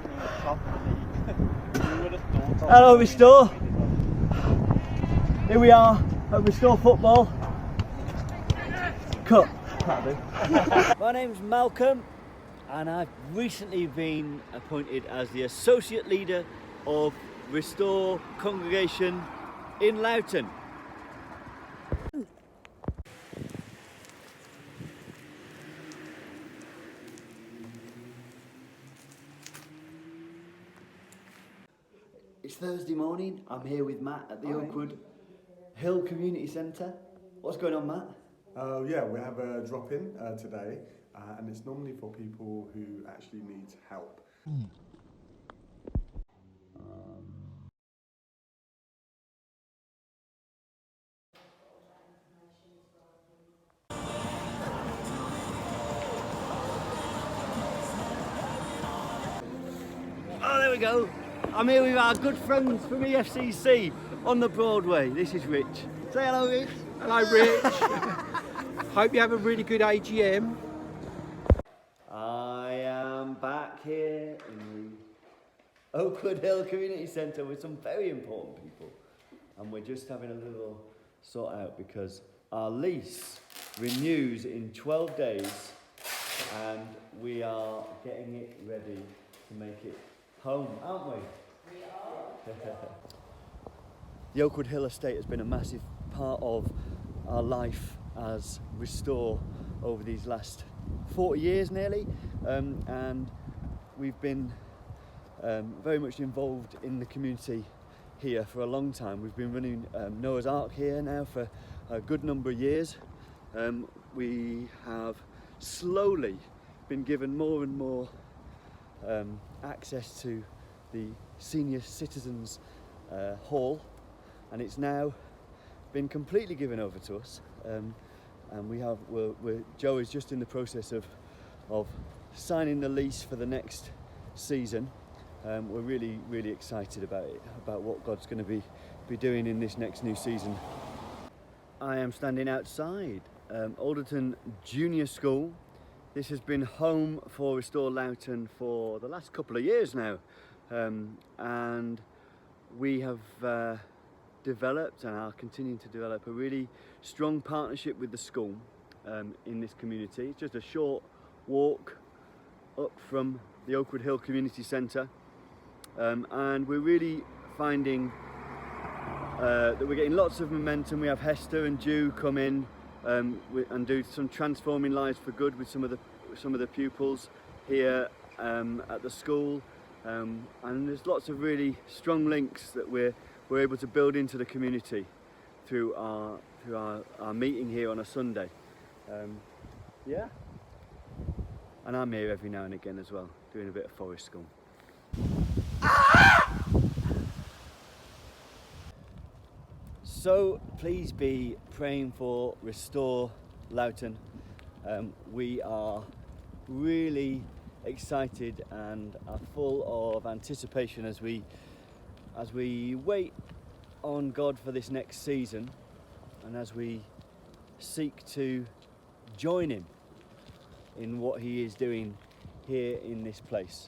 something at the top of the league. Who would have thought? Hello, Restore. Here we are at Restore Football. Cut. My name's Malcolm, and I've recently been appointed as the Associate Leader of Restore Congregation in Loughton. It's Thursday morning. I'm here with Matt at the Oakwood Hill Community Centre. What's going on, Matt? Yeah, we have a drop-in today, and it's normally for people who actually need help. Oh, there we go. I'm here with our good friends from EFCC on the Broadway. This is Rich. Say hello, Rich. Hello, Rich. Hope you have a really good AGM. I am back here in the Oakwood Hill Community Centre with some very important people, and we're just having a little sort out because our lease renews in 12 days and we are getting it ready to make it home, aren't we? We are. The Oakwood Hill estate has been a massive part of our life as Restore over these last 40 years nearly, and we've been very much involved in the community here for a long time. We've been running Noah's Ark here now for a good number of years. We have slowly been given more and more access to the senior citizens hall, and it's now been completely given over to us, and Joe is just in the process of signing the lease for the next season. We're really excited about it, about what God's going to be doing in this next new season. I am standing outside Alderton Junior School. This has been home for Restore Loughton for the last couple of years now, and we have developed and are continuing to develop a really strong partnership with the school in this community. It's just a short walk up from the Oakwood Hill Community Centre, and we're really finding that we're getting lots of momentum. We have Hester and Jew come in and do some transforming lives for good with some of the pupils here at the school, and there's lots of really strong links that we're able to build into the community through our meeting here on a Sunday. Yeah, and I'm here every now and again as well, doing a bit of forest school. So please be praying for Restore Loughton. We are really excited and are full of anticipation as we wait on God for this next season, and as we seek to join him in what he is doing here in this place.